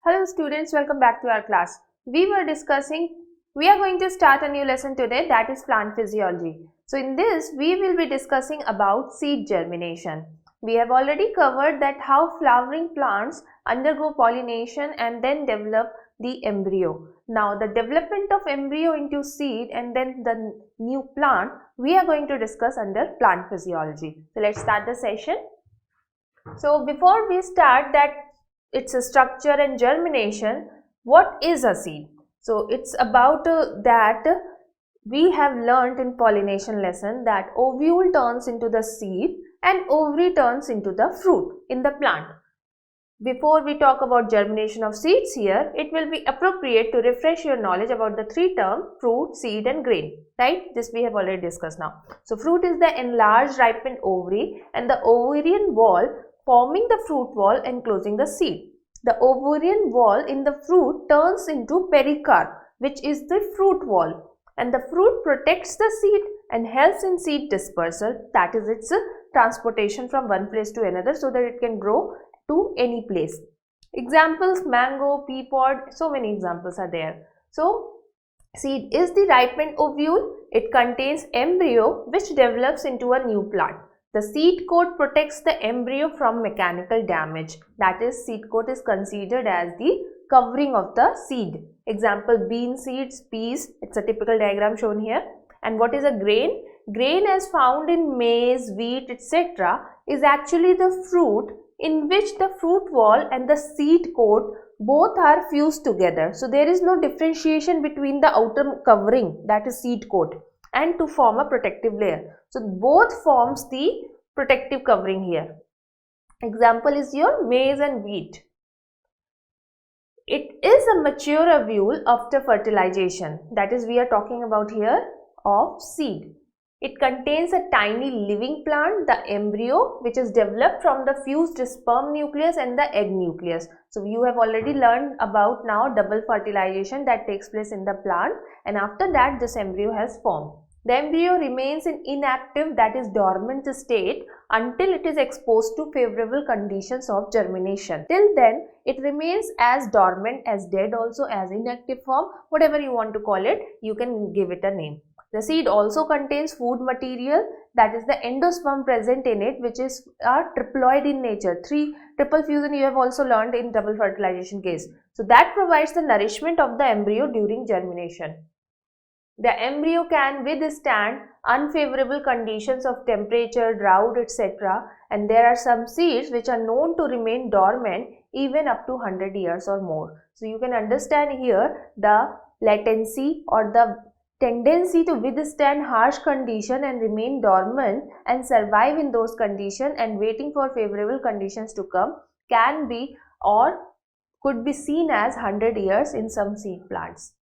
Hello students, welcome back to our class. We are going to start a new lesson today, that is plant physiology. So in this, we will be discussing about seed germination. We have already covered that how flowering plants undergo pollination and then develop the embryo. Now the development of embryo into seed and then the new plant, we are going to discuss under plant physiology. So let's start the session. So before we start that its a structure and germination, what is a seed? So it's about that we have learnt in pollination lesson that ovule turns into the seed and ovary turns into the fruit in the plant. Before we talk about germination of seeds here, it will be appropriate to refresh your knowledge about the three terms fruit, seed and grain, right? This we have already discussed now. So fruit is the enlarged ripened ovary and the ovarian wall forming the fruit wall enclosing the seed. The ovarian wall in the fruit turns into pericarp, which is the fruit wall, and the fruit protects the seed and helps in seed dispersal, that is its transportation from one place to another so that it can grow to any place. Examples: mango, pea pod, so many examples are there. So seed is the ripened ovule. It contains embryo which develops into a new plant. The seed coat protects the embryo from mechanical damage. That is, seed coat is considered as the covering of the seed. Example: bean seeds, peas. It's a typical diagram shown here. And what is a grain? Grain, as found in maize, wheat, etc., is actually the fruit in which the fruit wall and the seed coat both are fused together. So there is no differentiation between the outer covering, that is seed coat, and to form a protective layer. So both forms the protective covering here. Example is your maize and wheat. It is a mature ovule after fertilization. That is, we are talking about here of seed. It contains a tiny living plant, the embryo, which is developed from the fused sperm nucleus and the egg nucleus. So you have already learned about now double fertilization that takes place in the plant, and after that this embryo has formed. The embryo remains in inactive, that is dormant state, until it is exposed to favorable conditions of germination. Till then, it remains as dormant, as dead also, as inactive form, whatever you want to call it, you can give it a name. The seed also contains food material, that is the endosperm present in it, which is triploid in nature. Triple fusion you have also learned in double fertilization case. So that provides the nourishment of the embryo during germination. The embryo can withstand unfavorable conditions of temperature, drought, etc. And there are some seeds which are known to remain dormant even up to 100 years or more. So you can understand here the latency or the tendency to withstand harsh condition and remain dormant and survive in those conditions and waiting for favorable conditions to come can be or could be seen as 100 years in some seed plants.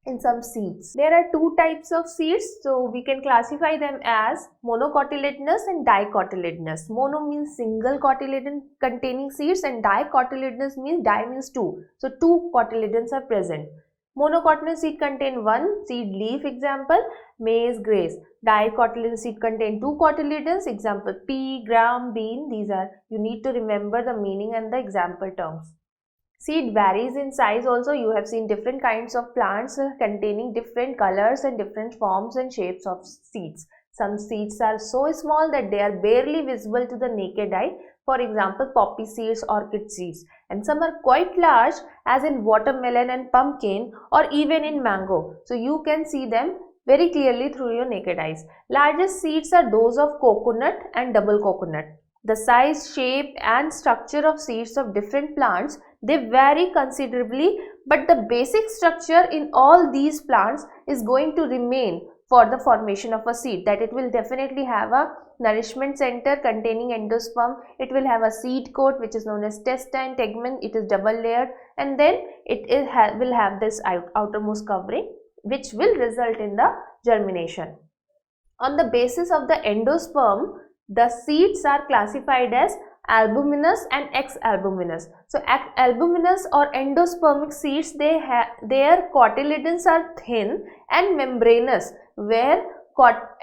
In some seeds, there are two types of seeds, so we can classify them as monocotyledonous and dicotyledonous. Mono means single cotyledon containing seeds and dicotyledonous means di means two. So two cotyledons are present. Monocotyledon seed contain one seed leaf, example maize, grass. Dicotyledon seed contain two cotyledons, example pea, gram, bean. These are, you need to remember the meaning and the example terms. Seed varies in size also. You have seen different kinds of plants containing different colors and different forms and shapes of seeds. Some seeds are so small that they are barely visible to the naked eye. For example, poppy seeds, orchid seeds. And some are quite large, as in watermelon and pumpkin, or even in mango. So you can see them very clearly through your naked eyes. Largest seeds are those of coconut and double coconut. The size, shape and structure of seeds of different plants, they vary considerably, but the basic structure in all these plants is going to remain for the formation of a seed, that it will definitely have a nourishment center containing endosperm, it will have a seed coat which is known as testine, tegmen, it is double layered, and then will have this outermost covering which will result in the germination. On the basis of the endosperm, the seeds are classified as albuminous and ex-albuminous. So albuminous or endospermic seeds, their cotyledons are thin and membranous, where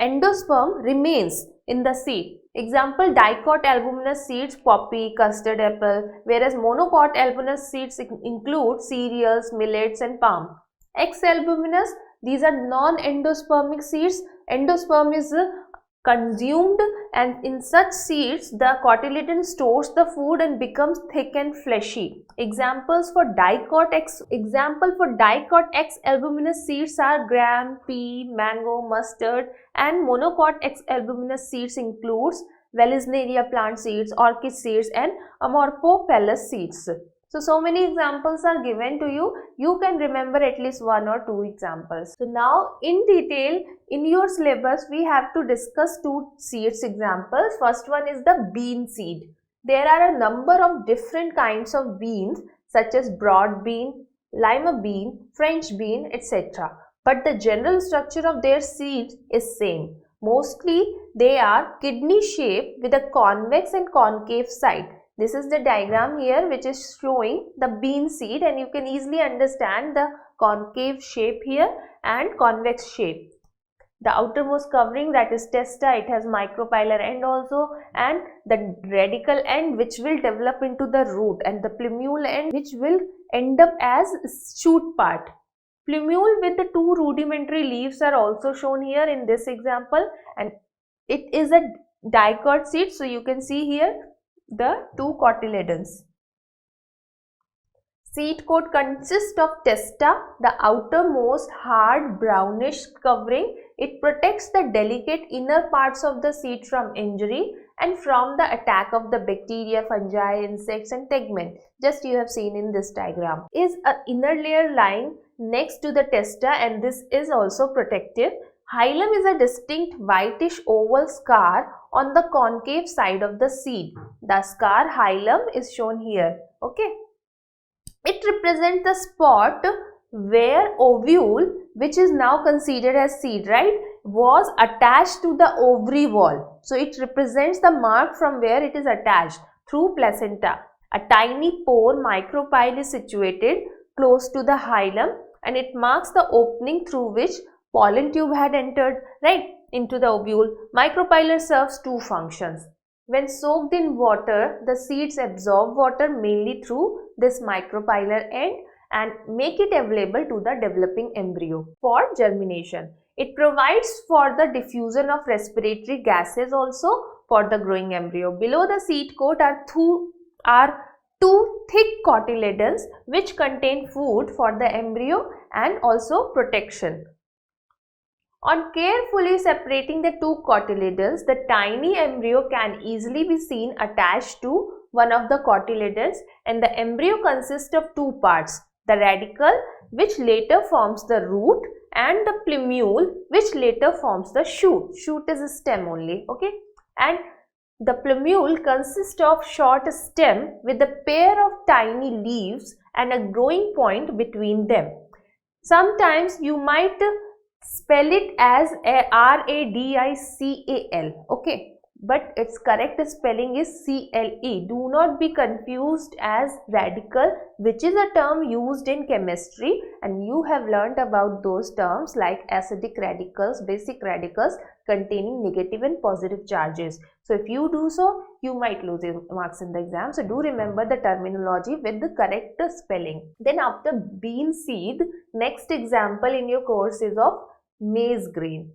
endosperm remains in the seed. Example, dicot albuminous seeds, poppy, custard apple, whereas monocot albuminous seeds include cereals, millets and palm. X-albuminous, these are non-endospermic seeds. Endosperm is consumed, and in such seeds the cotyledon stores the food and becomes thick and fleshy. Examples for dicot X albuminous seeds are gram, pea, mango, mustard, and monocot X albuminous seeds includes Vallisneria plant seeds, orchid seeds and Amorphophallus seeds. So many examples are given to you. You can remember at least one or two examples. So now in detail in your syllabus we have to discuss two seeds examples. First one is the bean seed. There are a number of different kinds of beans such as broad bean, lima bean, French bean, etc. But the general structure of their seeds is same. Mostly they are kidney shaped with a convex and concave side. This is the diagram here which is showing the bean seed, and you can easily understand the concave shape here and convex shape. The outermost covering, that is testa, it has micropylar end also, and the radical end which will develop into the root, and the plumule end which will end up as shoot part. Plumule with the two rudimentary leaves are also shown here in this example, and it is a dicot seed, so you can see here the two cotyledons. Seed coat consists of testa, the outermost hard brownish covering. It protects the delicate inner parts of the seed from injury and from the attack of the bacteria, fungi, insects and tegmen. Just you have seen in this diagram. Is an inner layer lying next to the testa, and this is also protective. Hilum is a distinct whitish oval scar on the concave side of the seed. The scar hilum is shown here. Okay. It represents the spot where ovule, which is now considered as seed, right, was attached to the ovary wall. So it represents the mark from where it is attached through placenta. A tiny pore micropyle is situated close to the hilum, and it marks the opening through which pollen tube had entered, right, into the ovule. Micropylar serves two functions. When soaked in water, the seeds absorb water mainly through this micropylar end and make it available to the developing embryo for germination. It provides for the diffusion of respiratory gases also for the growing embryo. Below the seed coat are two thick cotyledons which contain food for the embryo and also protection. On carefully separating the two cotyledons, the tiny embryo can easily be seen attached to one of the cotyledons, and the embryo consists of two parts, the radicle which later forms the root and the plumule which later forms the shoot. Shoot is a stem only, okay, and the plumule consists of short stem with a pair of tiny leaves and a growing point between them. Sometimes you might spell it as radical, okay, but its correct spelling is CLE. Do not be confused as radical, which is a term used in chemistry, and you have learnt about those terms like acidic radicals, basic radicals containing negative and positive charges. So if you do so, you might lose marks in the exam. So do remember the terminology with the correct spelling. Then after bean seed, next example in your course is of maize grain.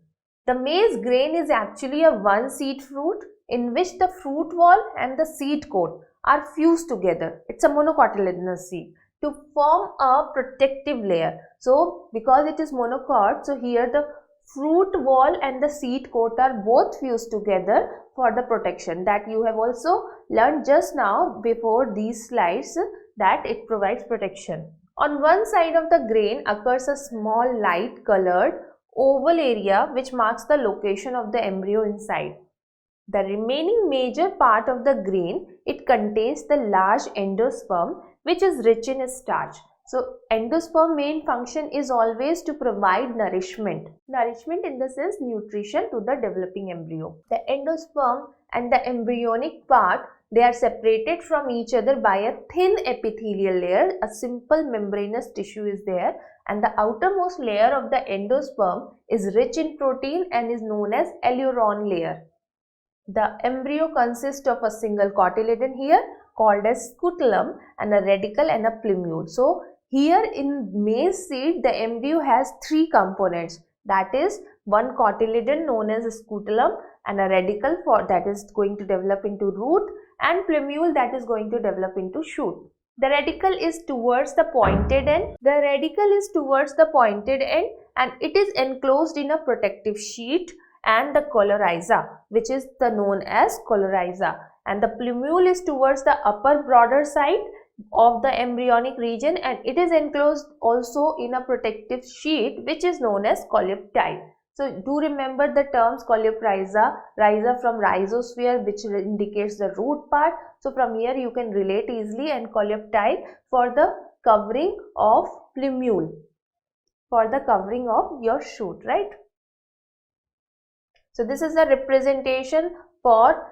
The maize grain is actually a one seed fruit in which the fruit wall and the seed coat are fused together. It's a monocotyledonous seed to form a protective layer. So because it is monocot, so here the fruit wall and the seed coat are both fused together for the protection. That you have also learned just now before these slides, that it provides protection. On one side of the grain occurs a small light colored oval area which marks the location of the embryo inside. The remaining major part of the grain, it contains the large endosperm which is rich in starch. So endosperm main function is always to provide nourishment. Nourishment in the sense nutrition to the developing embryo. The endosperm and the embryonic part, they are separated from each other by a thin epithelial layer. A simple membranous tissue is there, and the outermost layer of the endosperm is rich in protein and is known as aileron layer. The embryo consists of a single cotyledon here called as scutellum and a radicle and a plumule. So here in maize seed the embryo has three components, that is one cotyledon known as scutellum and a radicle that is going to develop into root and plumule that is going to develop into shoot. The radicle is towards the pointed end. And it is enclosed in a protective sheet and the coryza, which is known as coryza, and the plumule is towards the upper broader side of the embryonic region and it is enclosed also in a protective sheet which is known as coleoptile. So do remember the terms coleoptile, rhiza from rhizosphere, which indicates the root part. So from here you can relate easily, and coleoptile for the covering of plumule, for the covering of your shoot, right? So this is a representation for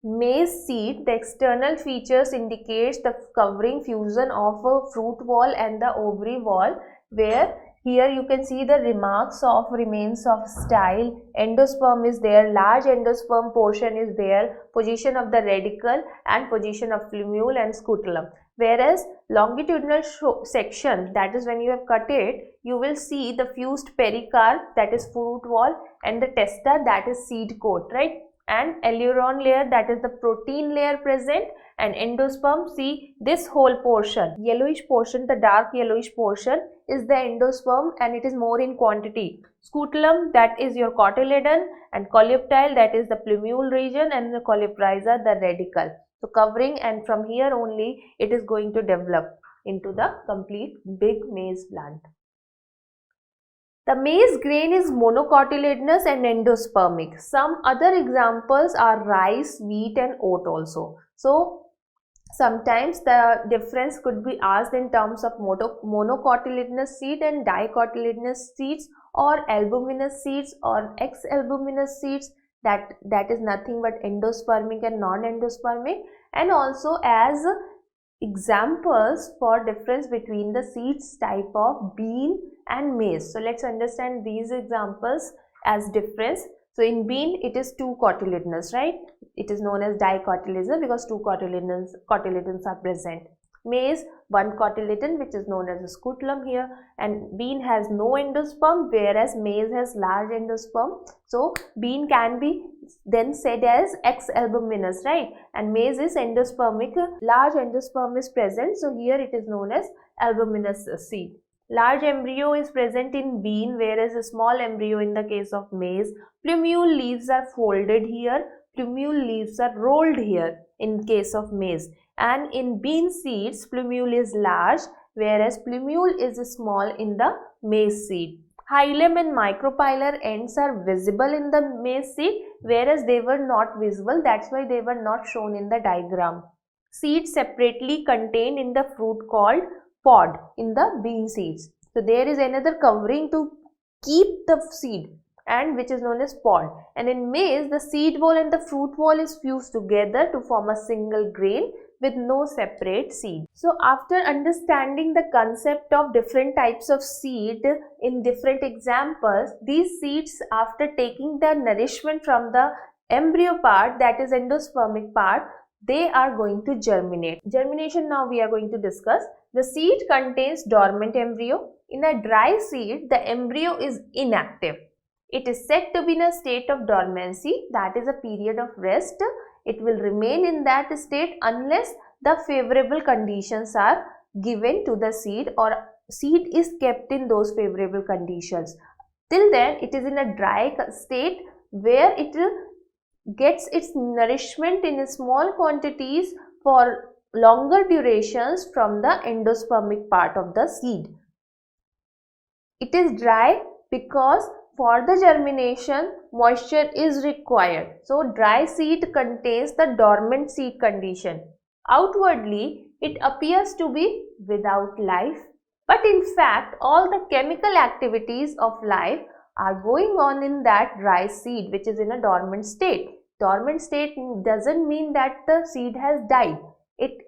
maize seed. The external features indicates the covering fusion of a fruit wall and the ovary wall, where here you can see the remains of style. Endosperm is there, large endosperm portion is there, position of the radicle and position of plumule and scutellum. Whereas longitudinal section, that is when you have cut it, you will see the fused pericarp, that is fruit wall, and the testa, that is seed coat, right? And aileron layer, that is the protein layer present, and endosperm, see this whole portion, yellowish portion, the dark yellowish portion is the endosperm and it is more in quantity. Scutellum, that is your cotyledon, and coleoptile, that is the plumule region, and the coleoptryza, the radicle. So covering, and from here only it is going to develop into the complete big maize plant. The maize grain is monocotyledonous and endospermic. Some other examples are rice, wheat and oat also. So sometimes the difference could be asked in terms of monocotyledonous seed and dicotyledonous seeds, or albuminous seeds or ex-albuminous seeds, that is nothing but endospermic and non-endospermic, and also as examples for difference between the seeds type of bean and maize. So let's understand these examples as difference. So in bean it is two cotyledonous, right? It is known as dicotyledonous because two cotyledons are present. Maize, one cotyledon, which is known as a scutellum here, and bean has no endosperm, whereas maize has large endosperm. So bean can be then said as ex-albuminous, right? And maize is endospermic, large endosperm is present, so here it is known as albuminous seed. Large embryo is present in bean, whereas a small embryo in the case of maize. Plumule leaves are folded here, plumule leaves are rolled here in case of maize. And in bean seeds, plumule is large, whereas plumule is small in the maize seed. Hilum and micropylar ends are visible in the maize seed, whereas they were not visible, that's why they were not shown in the diagram. Seeds separately contained in the fruit called pod in the bean seeds. So there is another covering to keep the seed, and which is known as pod. And in maize, the seed wall and the fruit wall is fused together to form a single grain with no separate seed. So after understanding the concept of different types of seed in different examples, these seeds, after taking the nourishment from the embryo part, that is endospermic part, they are going to germinate. Germination now we are going to discuss. The seed contains dormant embryo. In a dry seed, the embryo is inactive. It is said to be in a state of dormancy, that is a period of rest. It will remain in that state unless the favorable conditions are given to the seed, or seed is kept in those favorable conditions. Till then, it is in a dry state where it gets its nourishment in small quantities for longer durations from the endospermic part of the seed. It is dry because for the germination, moisture is required. So dry seed contains the dormant seed condition. Outwardly, it appears to be without life, but in fact, all the chemical activities of life are going on in that dry seed, which is in a dormant state. Dormant state doesn't mean that the seed has died. It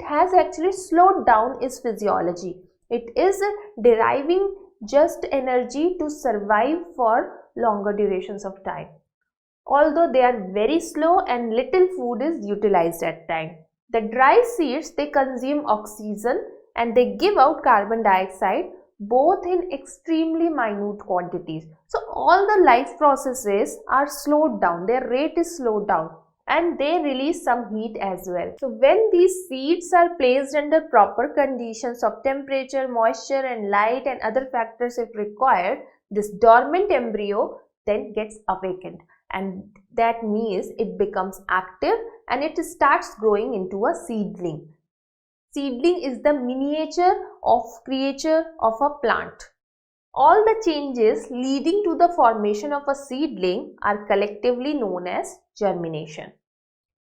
has actually slowed down its physiology. It is deriving just energy to survive for longer durations of time. although they are very slow and little food is utilized at time. The dry seeds, they consume oxygen and they give out carbon dioxide both in extremely minute quantities. So all the life processes are slowed down, their rate is slowed down, and they release some heat as well. So when these seeds are placed under proper conditions of temperature, moisture and light and other factors if required, this dormant embryo then gets awakened, and that means it becomes active and it starts growing into a seedling. Seedling is the miniature of creature of a plant. All the changes leading to the formation of a seedling are collectively known as germination.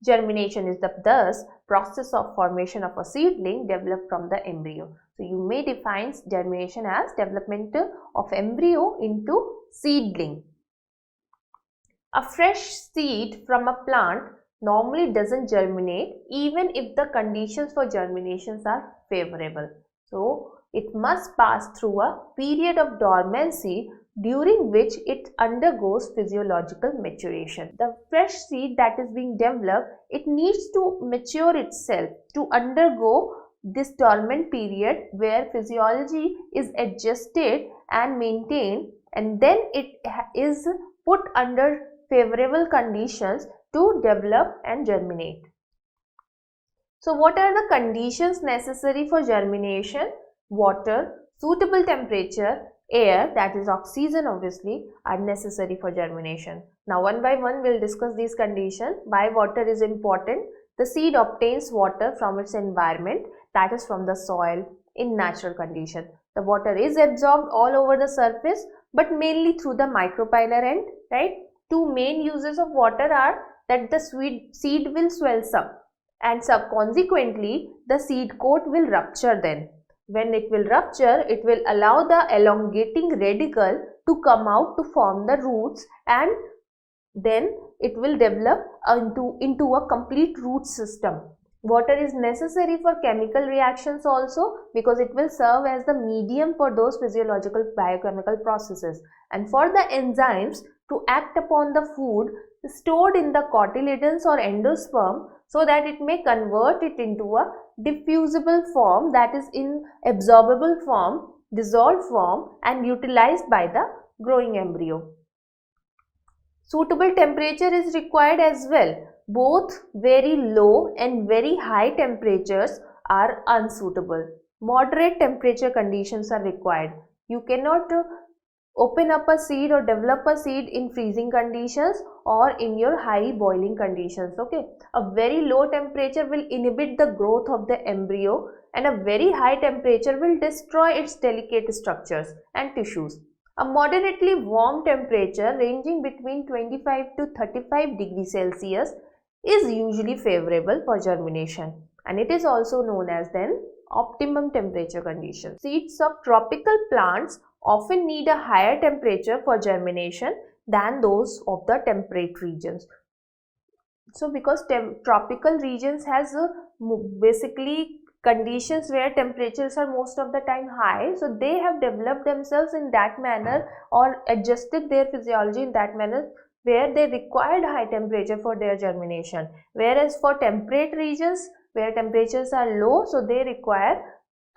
Germination is the thus process of formation of a seedling developed from the embryo. So you may define germination as development of embryo into seedling. A fresh seed from a plant normally doesn't germinate even if the conditions for germinations are favorable. So it must pass through a period of dormancy during which it undergoes physiological maturation. The fresh seed that is being developed, it needs to mature itself to undergo this dormant period where physiology is adjusted and maintained, and then it is put under favorable conditions to develop and germinate. So what are the conditions necessary for germination? Water, suitable temperature, air, that is oxygen obviously, are necessary for germination. Now one by one we will discuss these conditions. Why water is important? The seed obtains water from its environment, that is from the soil, in natural condition. The water is absorbed all over the surface but mainly through the micropylar end, right? Two main uses of water are that the seed will swell up and consequently the seed coat will rupture then. When it will rupture, it will allow the elongating radicle to come out to form the roots, and then it will develop into a complete root system. Water is necessary for chemical reactions also because it will serve as the medium for those physiological biochemical processes and for the enzymes to act upon the food stored in the cotyledons or endosperm so that it may convert it into a diffusible form, that is in absorbable form, dissolved form, and utilized by the growing embryo. Suitable temperature is required as well. Both very low and very high temperatures are unsuitable. Moderate temperature conditions are required. You cannot open up a seed or develop a seed in freezing conditions or in your high boiling conditions. Okay, a very low temperature will inhibit the growth of the embryo and a very high temperature will destroy its delicate structures and tissues. A moderately warm temperature ranging between 25 to 35 degrees Celsius is usually favorable for germination, and it is also known as then optimum temperature condition. Seeds of tropical plants often need a higher temperature for germination than those of the temperate regions. So because tropical regions has basically conditions where temperatures are most of the time high, so they have developed themselves in that manner or adjusted their physiology in that manner where they required high temperature for their germination, whereas for temperate regions where temperatures are low, so they require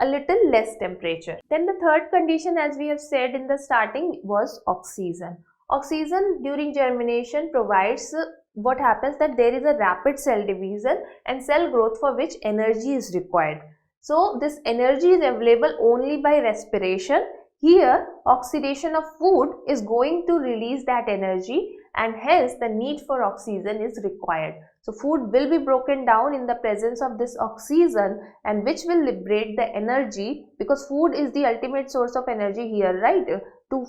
a little less temperature. Then the third condition, as we have said in the starting, was oxygen. Oxygen during germination provides what happens that there is a rapid cell division and cell growth for which energy is required. So this energy is available only by respiration. Here oxidation of food is going to release that energy, and hence the need for oxygen is required. So food will be broken down in the presence of this oxygen, and which will liberate the energy, because food is the ultimate source of energy here, right,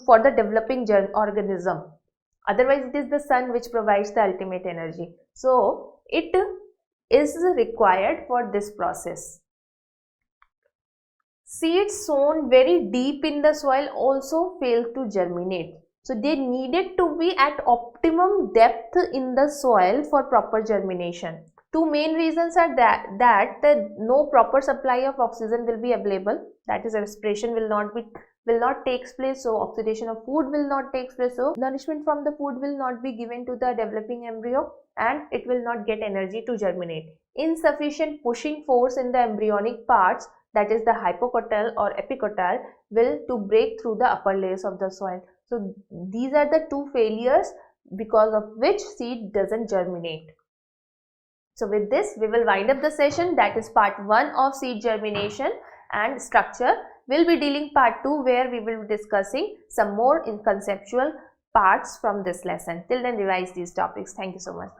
for the developing organism. Otherwise it is the sun which provides the ultimate energy. So it is required for this process. Seeds sown very deep in the soil also fail to germinate. So they needed to be at optimum depth in the soil for proper germination. Two main reasons are that no proper supply of oxygen will be available, that is respiration will not take place, so oxidation of food will not take place, so nourishment from the food will not be given to the developing embryo and it will not get energy to germinate. Insufficient pushing force in the embryonic parts, that is the hypocotyl or epicotyl, will to break through the upper layers of the soil. So these are the two failures because of which seed doesn't germinate. So with this, we will wind up the session, that is part 1 of seed germination and structure. We'll be dealing part 2 where we will be discussing some more in conceptual parts from this lesson. Till then, revise these topics. Thank you so much.